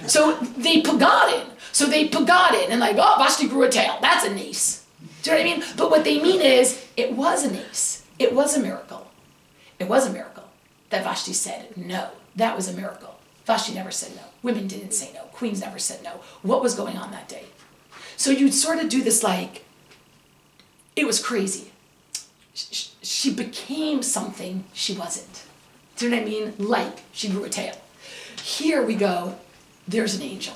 So they put God in. So they put God in, and like, oh, Vashti grew a tail. That's a nace. Do you know what I mean? But what they mean is, it was a nace. It was a miracle. It was a miracle that Vashti said no. That was a miracle. Vashti never said no. Women didn't say no. Queens never said no. What was going on that day? So you'd sort of do this like, it was crazy. She became something she wasn't. Do you know what I mean? Like, she grew a tail. Here we go, there's an angel.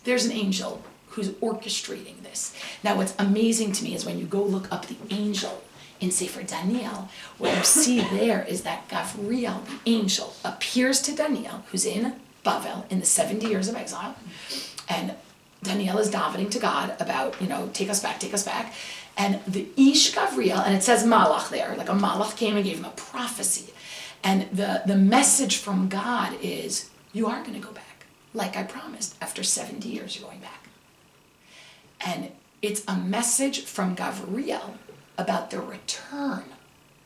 There's an angel who's orchestrating this. Now what's amazing to me is when you go look up the angel in Sefer Daniel, what you see there is that Gavriel, the angel, appears to Daniel, who's in Bavel in the 70 years of exile, and Daniel is davening to God about, take us back, and the Ish Gavriel, and it says Malach there, like a Malach came and gave him a prophecy, and the message from God is, you are going to go back, like I promised, after 70 years you're going back. And it's a message from Gavriel about the return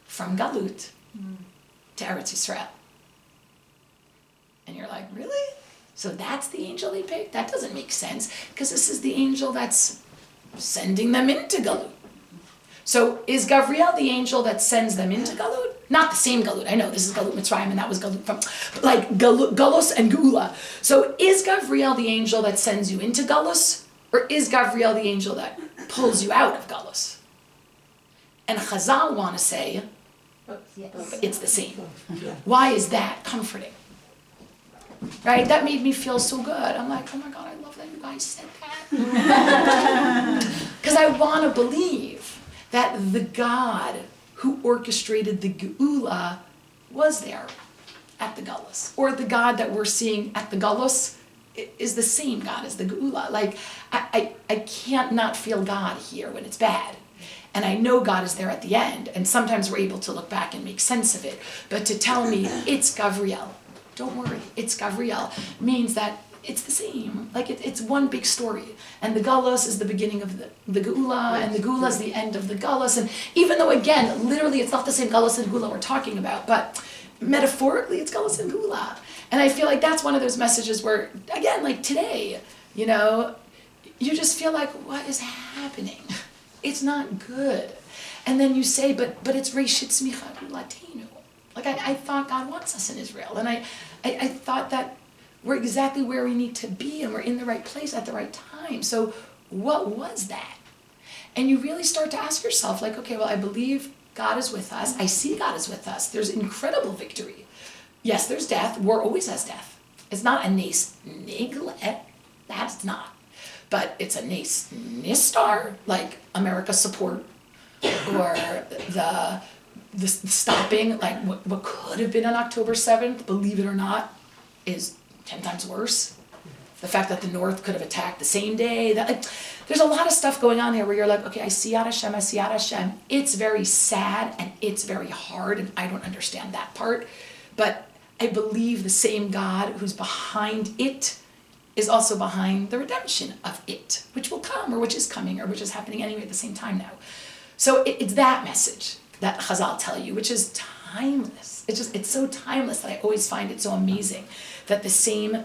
from Galut to Eretz Yisrael. And you're like, really? So that's the angel they picked? That doesn't make sense, because this is the angel that's sending them into Galut. So is Gavriel the angel that sends them into Galut? Not the same Galut. I know this is Galut Mitzrayim and that was Galut from, like Galus and Geula. So is Gavriel the angel that sends you into Galus? Or is Gavriel the angel that pulls you out of Galus? And Chazal want to say it's the same. Why is that comforting? Right? That made me feel so good. I'm like, oh my God, I love that you guys said that. Because I want to believe that the God who orchestrated the Geula was there at the Galus. Or the God that we're seeing at the Galus is the same God as the Geula. Like, I can't not feel God here when it's bad. And I know God is there at the end. And sometimes we're able to look back and make sense of it. But to tell me it's Gavriel, don't worry, it's Gavriel, means that it's the same. Like it's one big story. And the Galus is the beginning of the Geula, and the Geula is the end of the Galus. And even though, again, literally it's not the same Galus and Geula we're talking about, but metaphorically it's Galus and Geula. And I feel like that's one of those messages where, again, like today, you know, you just feel like, what is happening? It's not good. And then you say, but it's Reshit Smicha Latinu. Like I thought God wants us in Israel. And I thought that we're exactly where we need to be and we're in the right place at the right time. So what was that? And you really start to ask yourself, like, okay, well, I believe God is with us. I see God is with us. There's incredible victory. Yes, there's death. War always has death. It's not a nes nigle. That's not. But it's a nes nistar, like America support, or the stopping, like what could have been on October 7th, believe it or not, is 10 times worse. The fact that the North could have attacked the same day. That, like, there's a lot of stuff going on here where you're like, okay, I see Yad Hashem, I see Yad Hashem. It's very sad and it's very hard, and I don't understand that part. But I believe the same God who's behind it is also behind the redemption of it, which will come, or which is coming, or which is happening anyway at the same time now. So it's that message that Chazal tell you, which is timeless. It's so timeless that I always find it so amazing that the same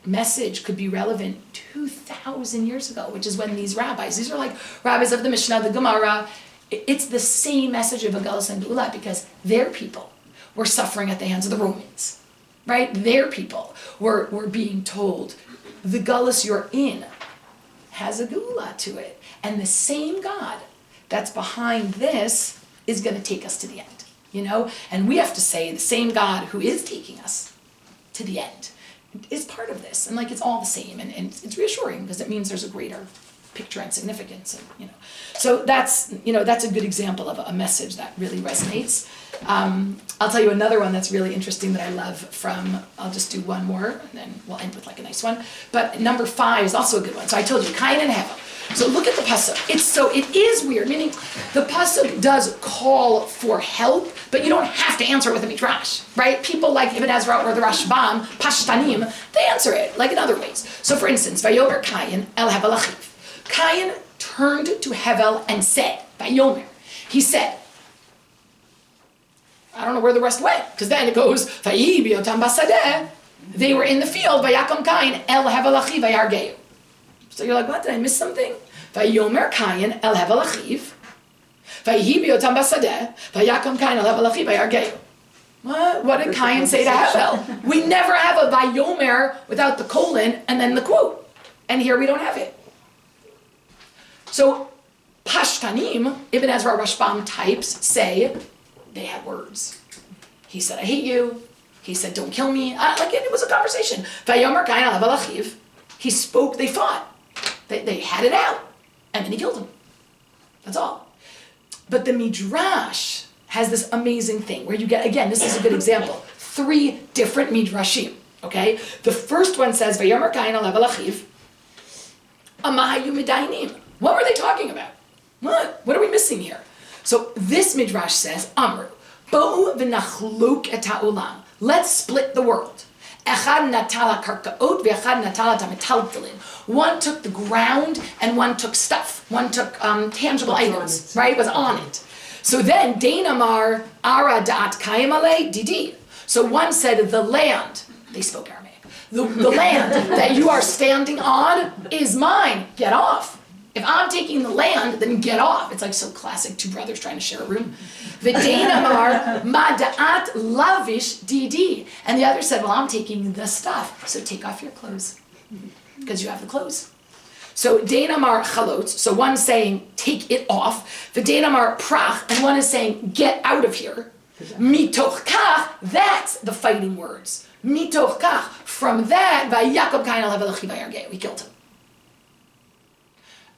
message could be relevant 2,000 years ago, which is when these are like rabbis of the Mishnah, the Gemara, it's the same message of Galus and Geula, because their people were suffering at the hands of the Romans, right? Their people were being told, the Galus you're in has a Geula to it. And the same God that's behind this is going to take us to the end, you know? And we have to say the same God who is taking us to the end is part of this. And like, it's all the same. And it's reassuring because it means there's a greater picture and significance. And, you know, so that's a good example of a message that really resonates. I'll tell you another one that's really interesting that I love from, I'll just do one more and then we'll end with like a nice one. But number 5 is also a good one. So I told you, Cain and Hevel. So look at the pasuk. It is weird, meaning the pasuk does call for help, but you don't have to answer it with a midrash, right? People like Ibn Ezra or the Rashbam, Pashtanim, they answer it like in other ways. So for instance, Vayomer Cain el Hevel achiv. Cain turned to Hevel and said, Vayomer, he said, I don't know where the rest went, because then it goes, Vayi biotam basadeh. They were in the field, Vayakom Cain el Hevel achiv vayargeu. So you're like, what, did I miss something? Vayomer Cain el Hevel achiv, Vayi biotam basadeh, Vayakom Cain el Hevel achiv vayargeu. What did Cain say to Hevel? We never have a Vayomer without the colon and then the quote. And here we don't have it. So Pashtanim, Ibn Ezra Rashbam types say they had words. He said, I hate you. He said, don't kill me. Like it was a conversation. Vayomer Cain el Hevel achiv. He spoke, they fought. They had it out. And then he killed him. That's all. But the Midrash has this amazing thing where you get, again, this is a good example, 3 different Midrashim, okay? The first one says, Vayomer Cain el Hevel achiv, Amahayu midainim. What were they talking about? What are we missing here? So this Midrash says, Amru, Bo'u v'nachluk et ha'olam. Let's split the world. Echad natala karkaot ve'echad natala tametaltalin. One took the ground and one took stuff. One took tangible items, right? It was on it. So then, Dainamar Ara Da'at Kayamale Didi. So one said, the land, they spoke Aramaic, the land that you are standing on is mine, get off. If I'm taking the land, then get off. It's like so classic, two brothers trying to share a room. V'dainamar mada'at lavish didi. And the other said, well, I'm taking the stuff, so take off your clothes, because you have the clothes. So dainamar chalotz, so one's saying, take it off. V'dainamar prach, and one is saying, get out of here. Mitoch kach, that's the fighting words. Mitoch kach, from that, Yaakov kain al Revel we killed him.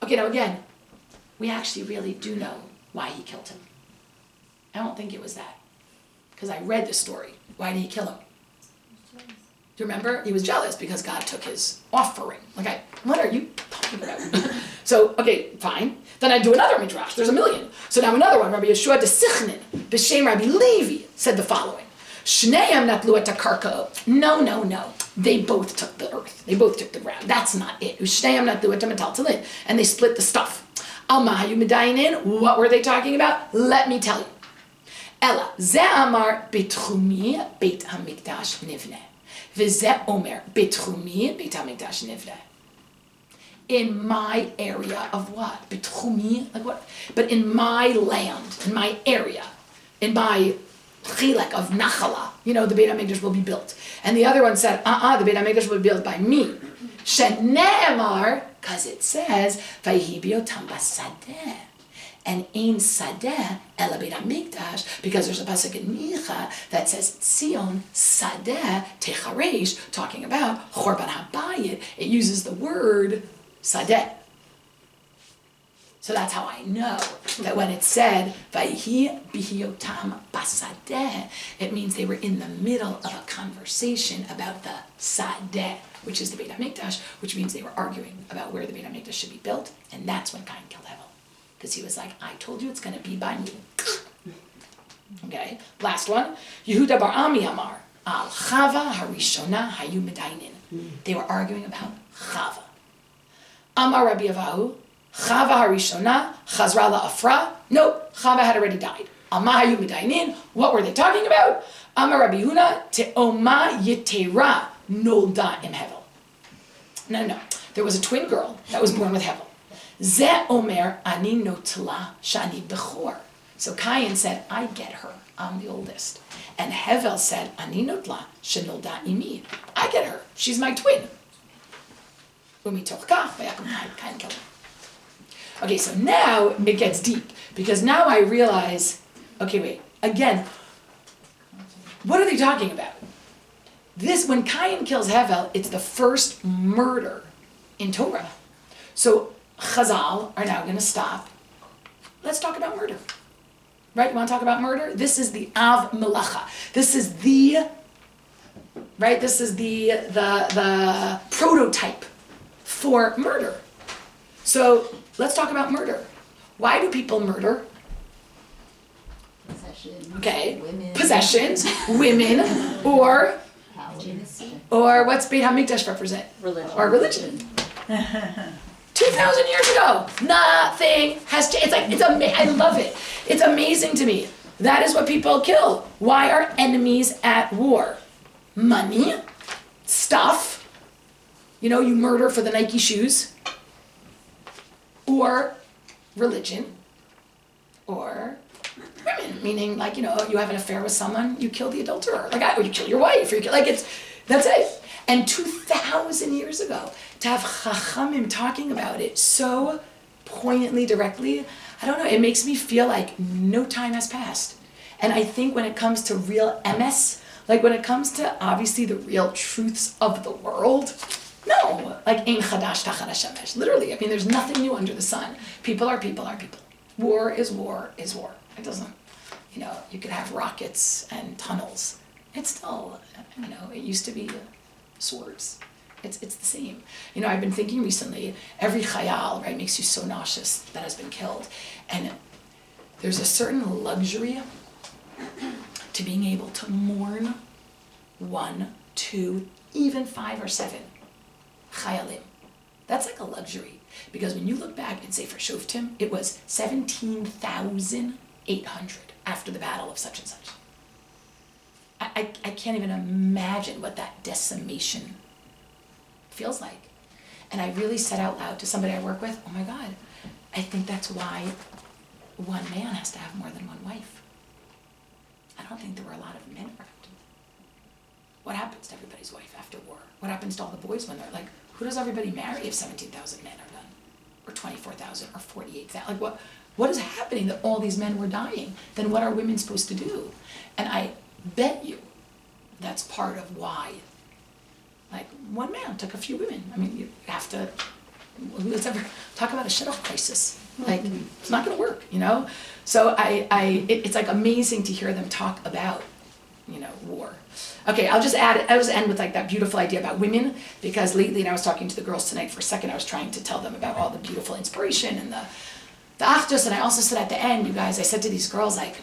Okay, now again, we actually really do know why he killed him. I don't think it was that, because I read the story. Why did he kill him? Do you remember? He was jealous because God took his offering. Okay, what are you talking about? So, okay, fine. Then I do another midrash. There's a million. So now another one. Rabbi Yeshua de Sichnin, b'shem Rabbi Levi, said the following. Shneim natlu et karka. No. They both took the earth. They both took the ground. That's not it. Shneim natlu et metaltalin. And they split the stuff. Al mahayu medayin. What were they talking about? Let me tell you. Ella ze amar betchumi beit hamikdash nivne. V'ze omer betchumi beit hamikdash nivne. In my area of what? Betchumi, like what? But in my land, in my area, in my chilek of Nachala, the Beit Midrash will be built. And the other one said, the Beit Midrash will be built by me. Shene'emar, because it says, Vayhi biotam basadeh. And ein sadeh ela Beit Midrash, because there's a pasuk in Micha that says Etzion sadeh techaresh, talking about Chorban Habayit. It uses the word sadeh. So that's how I know that when it said Vayhi bihiotam basadeh, it means they were in the middle of a conversation about the sadeh, which is the Beit Midrash, which means they were arguing about where the Beit Midrash should be built, and that's when Cain killed Hevel, because he was like, I told you it's going to be by me. Okay, last one. Yehuda bar Ami Amar al Chava harishona hayu medainin. They were arguing about Chava. Amar Rabbi Avahu. Chava harishona chazra la'afra. Nope, Chava had already died. Ama hayu medainin. What were they talking about? Amar Rabbi Huna te'oma yetera nolda im Hevel. No. There was a twin girl that was born with Hevel. Ze omer ani notla shani bechor. So Cain said, I get her. I'm the oldest. And Hevel said, ani notla shenolda imi. I get her. She's my twin. Umitoch kach v'yakom Cain killed her. Okay, so now it gets deep, because now I realize, okay, wait, again, what are they talking about? When Cain kills Hevel, it's the first murder in Torah. So Chazal are now going to stop. Let's talk about murder. Right, you want to talk about murder? This is the Av Melacha. This is the prototype for murder. So let's talk about murder. Why do people murder? Possessions. Okay. Women. Possessions, women, or what's Beit HaMikdash represent? Religion. Or religion. 2,000 years ago, nothing has changed. I love it. It's amazing to me. That is what people kill. Why are enemies at war? Money, stuff. You murder for the Nike shoes. Or religion, or women, meaning you have an affair with someone, you kill the adulterer, or you kill your wife, or that's it. And 2,000 years ago, to have Chachamim talking about it so poignantly, directly, I don't know, it makes me feel like no time has passed. And I think when it comes to real MS, when it comes to obviously the real truths of the world, no, ein chadash tachat hashemesh. Literally, there's nothing new under the sun. People are people are people. War is war is war. It doesn't, you could have rockets and tunnels. It's still, it used to be swords. It's the same. I've been thinking recently, every chayal, right, makes you so nauseous that has been killed. And there's a certain luxury to being able to mourn 1, 2, even 5 or 7 chayalim. That's like a luxury, because when you look back and say for Shoftim, it was 17,000 800 after the battle of such and such. I can't even imagine what that decimation feels like. And I really said out loud to somebody I work with, oh my God, I think that's why one man has to have more than one wife. I don't think there were a lot of men around. What happens to everybody's wife after war? What happens to all the boys when they're like, who does everybody marry if 17,000 men are done? Or 24,000 or 48,000? Like what is happening that all these men were dying? Then what are women supposed to do? And I bet you that's part of why. Like one man took a few women. I mean, you have to, let's ever talk about a shut-off crisis. Like, it's not gonna work, you know? So it's like amazing to hear them talk about, you know, war. Okay, I'll just end with like that beautiful idea about women, because lately, and I was talking to the girls tonight for a second, I was trying to tell them about all the beautiful inspiration and the achdus, and I also said at the end, you guys, I said to these girls, like,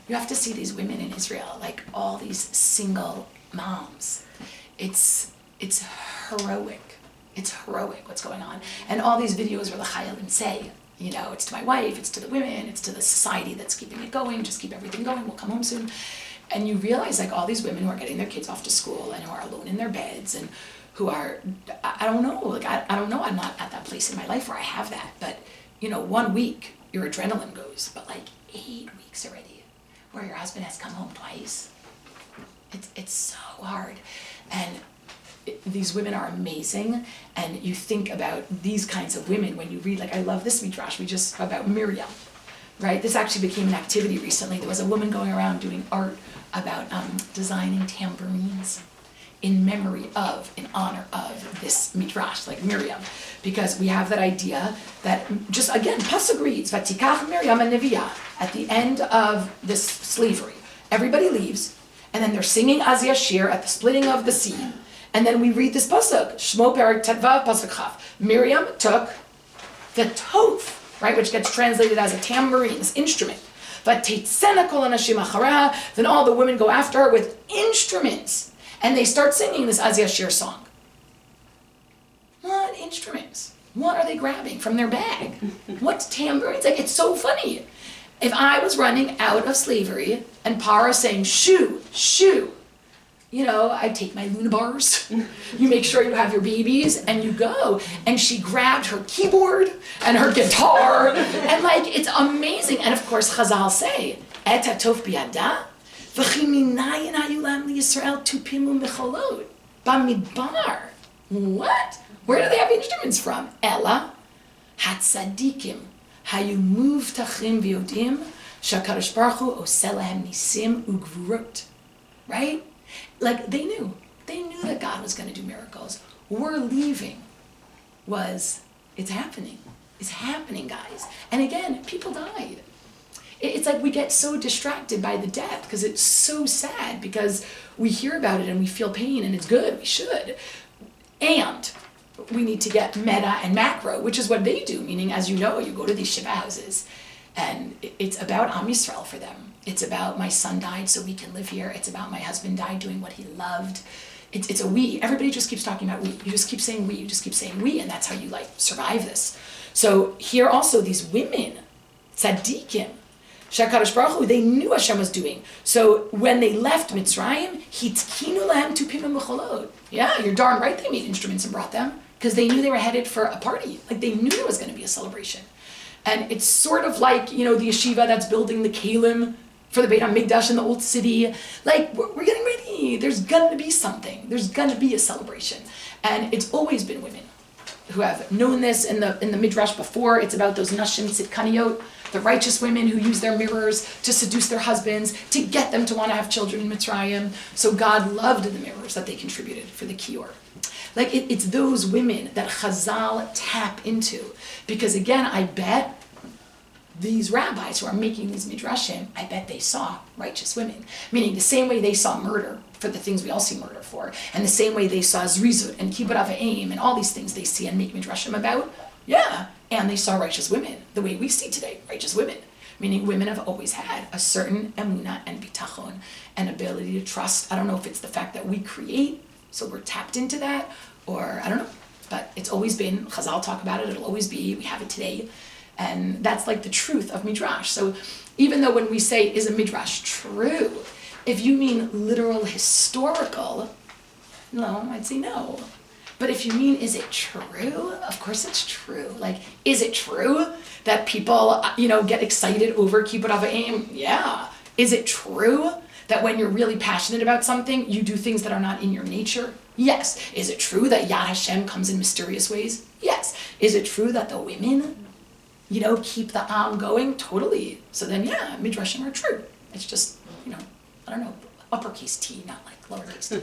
you have to see these women in Israel, like all these single moms. It's heroic. It's heroic what's going on. And all these videos where the chayalim say, you know, it's to my wife, it's to the women, it's to the society that's keeping it going, just keep everything going, we'll come home soon. And you realize like all these women who are getting their kids off to school and who are alone in their beds and who are, I don't know, like I don't know, I'm not at that place in my life where I have that, but you know, 1 week your adrenaline goes, but like 8 weeks already where your husband has come home twice. It's so hard. And these women are amazing, and you think about these kinds of women when you read, like I love this Midrash, we just about Miriam, right? This actually became an activity recently. There was a woman going around doing art about designing tambourines in memory of, in honor of this Midrash, like Miriam, because we have that idea that, just again, Pasuk reads, Vatikach Miriam and Neviah, at the end of this slavery, everybody leaves, and then they're singing Az Yashir at the splitting of the sea. And then we read this pasuk, Shmo Perak Tetvav Pasuk Chaf. Miriam took the toph, right, which gets translated as a tambourine, this instrument. V'teitzena kol hanashim achareha. Then all the women go after her with instruments, and they start singing this Az Yashir song. What instruments? What are they grabbing from their bag? What's tambourines? Like, it's so funny. If I was running out of slavery and Para saying shoo, shoo, you know, I take my Luna bars, you make sure you have your babies, and you go. And she grabbed her keyboard and her guitar, and like, it's amazing. And of course, Chazal say, Et hatov biyada, v'chi minayin hayu lam liYisrael tupim u'mecholot, bamidbar. What? Where do they have instruments from? Ella, hatzadikim, hayu muvtachim v'yodim, shakadosh baruch hu oseh lahem nisim u'gvurot. Right? Like, they knew that God was going to do miracles. We're leaving it's happening, guys. And again, people died. It's like we get so distracted by the death because it's so sad, because we hear about it and we feel pain, and it's good, we should. And we need to get meta and macro, which is what they do, meaning, as you know, you go to these shiva houses and it's about Am Yisrael for them. It's about my son died so we can live here. It's about my husband died doing what he loved. It's a we. Everybody just keeps talking about we. You just keep saying we. You just keep saying we, and that's how you like survive this. So here also these women, tzaddikim, Shakadosh Baruch Hu, they knew Hashem was doing. So when they left Mitzrayim, hitkinu lahem tupim u'mecholot. Yeah, you're darn right. They made instruments and brought them because they knew they were headed for a party. Like they knew there was going to be a celebration. And it's sort of like, you know, the yeshiva that's building the kalim for the Beit Midrash in the old city. Like, we're getting ready. There's gonna be something. There's gonna be a celebration. And it's always been women who have known this in the Midrash before. It's about those nashim tzidkaniyot, the righteous women who use their mirrors to seduce their husbands, to get them to want to have children in Mitzrayim. So God loved the mirrors that they contributed for the kior. Like, it's those women that Chazal tap into. Because again, I bet these rabbis who are making these midrashim, I bet they saw righteous women. Meaning the same way they saw murder for the things we all see murder for, and the same way they saw zrizut and kibbut avayim and all these things they see and make midrashim about, yeah. And they saw righteous women, the way we see today, righteous women. Meaning women have always had a certain emunah and bitachon, and ability to trust. I don't know if it's the fact that we create, so we're tapped into that, or I don't know. But it's always been, Chazal talk about it, it'll always be, we have it today. And that's like the truth of Midrash. So even though when we say, is a Midrash true? If you mean literal historical, no, I'd say no. But if you mean, is it true? Of course it's true. Like, is it true that people, get excited over Kippur Avim? Yeah. Is it true that when you're really passionate about something, you do things that are not in your nature? Yes. Is it true that Yad Hashem comes in mysterious ways? Yes. Is it true that the women, keep the Am going? Totally. So then, yeah, Midrashim are true. It's just, I don't know, uppercase T, not like lowercase t,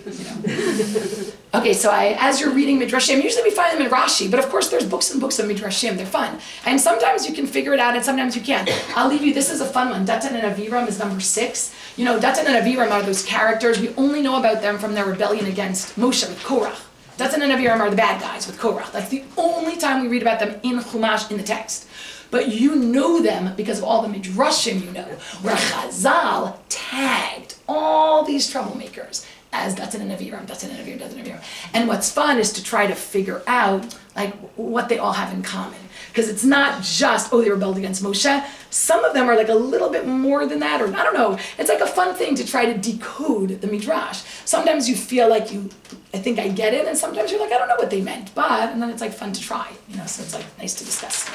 Okay, so as you're reading Midrashim, usually we find them in Rashi, but of course there's books and books of Midrashim, they're fun. And sometimes you can figure it out and sometimes you can't. I'll leave you, this is a fun one. Datan and Aviram is number 6. Datan and Aviram are those characters, we only know about them from their rebellion against Moshe with Korach. Datan and Aviram are the bad guys with Korach. That's the only time we read about them in Chumash, in the text. But you know them because of all the Midrashim where Chazal tagged all these troublemakers as Datan and Aviram, Datan and Aviram, Datan and Aviram. And what's fun is to try to figure out what they all have in common. Because it's not just, they rebelled against Moshe. Some of them are a little bit more than that, or I don't know. It's a fun thing to try to decode the Midrash. Sometimes you feel I think I get it, and sometimes you're I don't know what they meant. And then it's fun to try, so it's nice to discuss.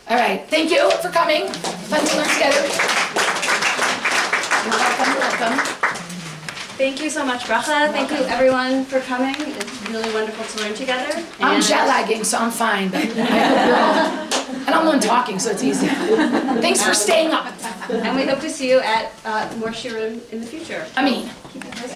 All right, thank you for coming. Fun to learn together. You're welcome. Thank you so much, Bracha. Thank you, everyone, for coming. It's really wonderful to learn together. I'm jet lagging, so I'm fine. But I hope you're all. And I'm the one talking, so it's easy. Thanks for staying up. And we hope to see you at more shiurim in the future. I mean.